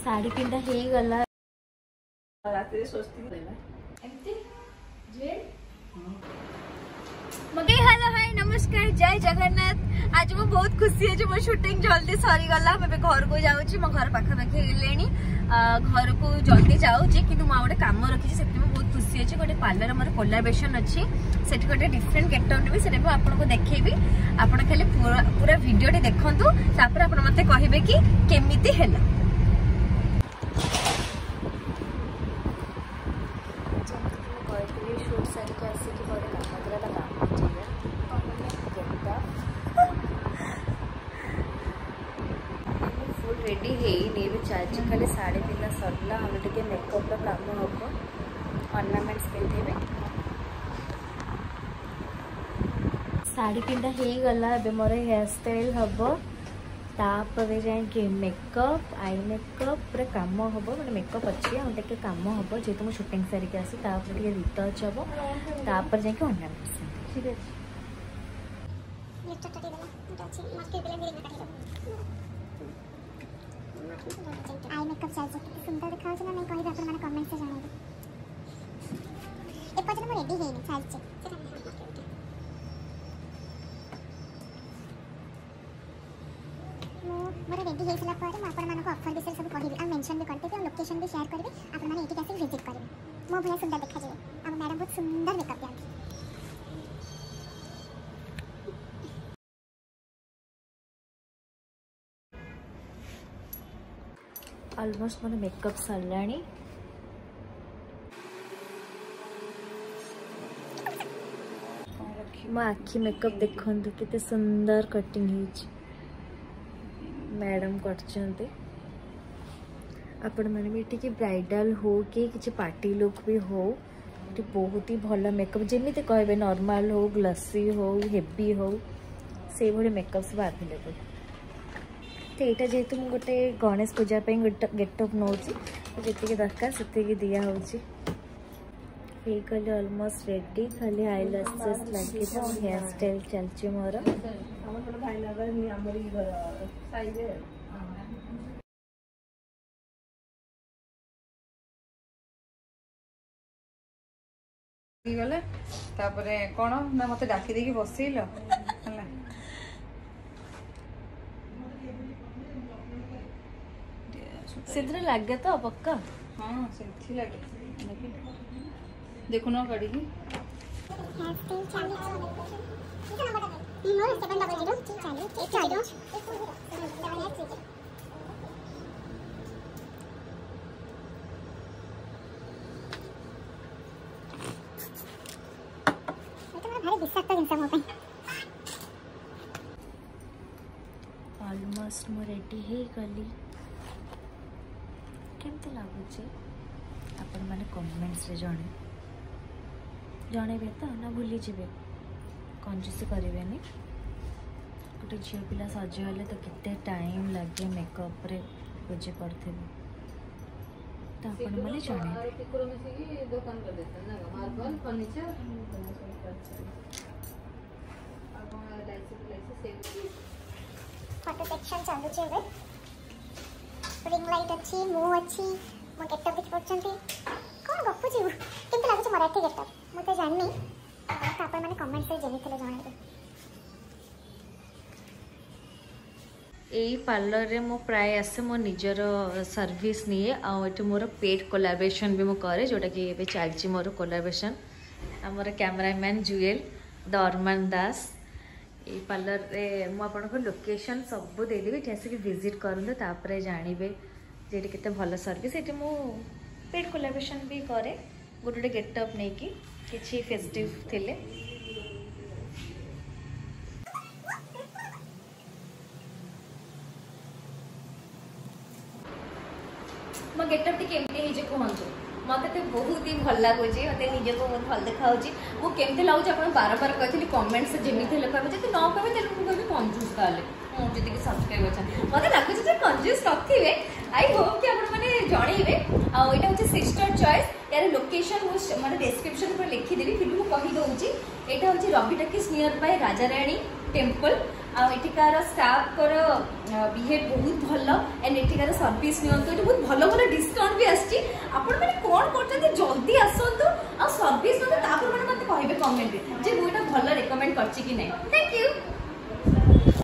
साड़ी पिंधा हो गला रात्रि सोचती एमती जे मगे हेलो हाय नमस्कार जय जगन्नाथ। आज मैं बहुत खुशी है मो शूटिंग जल्दी सरी गला मैं घर को जाऊँ मो घर पाखापाखि हेले घर को जल्दी जाऊँगी कि गोटे कम रखी से बहुत खुशी अच्छे गोटे पार्लर मोर कोलाब्रेशन अच्छी से गोटे डिफरेंट गेटअप भी से आपको देखेबी आप खाली पूरा वीडियो देखूँ तापर आप मत कहे कि केमिति हैला। शूट सारिक आसिक गोटे काम फुल रेडी है चार्ज खाली साड़ी पिंधा सरला हम टे मेकअप काम हम ऑर्नामेंट्स पिंधे साड़ी पिंधा हो गला मोर हेयर स्टाइल हम तापर जाए मेकअप आई मेकअप पूरा कम हम मैंने मेकअप अच्छी हम टे कम हम जेहतु मुझे शूटिंग सारिक आसी रिटच हम तापर जाए ऑर्नामेंट्स ठीक है। आई मेकअप चल कितनी सुंदर देखा ना मैं कहि अपन माने कमेंट से जाने ए पजन मो रेडी हेनी चल मोर रेडी हे सला पर म अपन माने को ऑफर विषय सब कहिबी आ मेंशन भी करते कि लोकेशन भी शेयर करबी अपन माने एटी कैसे विजिट करबी मो भले सुंदर देखा जे अब मैडम बहुत सुंदर मेकअप करती ऑलमोस्ट मोर मेकअप सरलाणी मो आखि मेकअप देखु केते सुंदर कटिंग मैडम करछंते आपण माने भी टिके ब्राइडल हो कि किछि पार्टी लुक भी हो टी बहुत ही भलो मेकअप जेमिते कहबे नॉर्मल हो ग्लसी हो हेवी हो से भले मेकअप सब अवेलेबल तो यहाँ जेहेतु मुझे गोटे गणेश पूजा गेटअप नौ जी दरकार से दिया गले ऑलमोस्ट रेडी खाली आईलैशेस लगे हेयर स्टाइल चलची मोर गले तापरे कौन ना मत डाकी देकी बसैल सिद्धरे लगे तो पक्का हाँ से लगे देखो ना गाड़ी की ऑलमोस्ट मो रेडी है गली केमती लगुच आपण मैंने कमेंट्स रे जणे तो ना भूली जाए कंजूसी करेंगे गोटे झील पिला सजगले तो केते टाइम लगे मेकअप रे बुझे पड़े तो आपण मैंने जणे फोटो सेक्शन चालू छे रिंग लाइट अच्छी मुंह अच्छी मो गेटअप भी करछंती कोन गप्पु जीव केमते लागछ मराठी गेटअप मु तो जाननी तो आपण माने कमेंट से जेनिथले जणाइबे यही पार्लर रे मो प्राय आसे मो निजर सर्विस निए आठ मोर पेड कोलाब्रेशन भी मो करे जोटा कि ये चलती मोर कोलाब्रेशन आमर कैमरामैन जुएल द अरमान दास ये पार्लर रे मु आपनको लोकेशन सब देदेवी ये आसिक विजिट करते तापर जानवे जे केते भल सर्विस ये मु पेड कोलाब्रेशन भी करे गोटे गेटअप नहीं कि किसी फेस्टिव थिले मो गेटअप टी केमती हिजे कहंतु मत तो बहुत ही भल लगुच मत निजे को बहुत भल देखा मुझे लगुच आप बार बार कहती कमेंट्स जमी कहे जब न कहे मुझे कंजूस ताले मुझे सब्सक्राइब अच्छा मत लगुच कंजूस रखिए आई होप कि आपने जनइबे आईटा हूँ सिस्टर चॉइस यार लोकेशन मैं डिस्क्रिप्शन पर लिखिदेवी फिर मुझे कहीदे यहाँ हूँ Ravi talkies near by Raja Rani temple आठिकार स्टाफ बिहेव बहुत भल एंड एठिकार सर्विस नियंतु ये बहुत भल भल डिस्काउंट भी आछि आपण माने कोन करते जल्दी आसंतु आ सर्विस नते तापर माने मते कहबे कमेंट जे मुटा भल रेकमेंड करछि कि नै थैंक यू।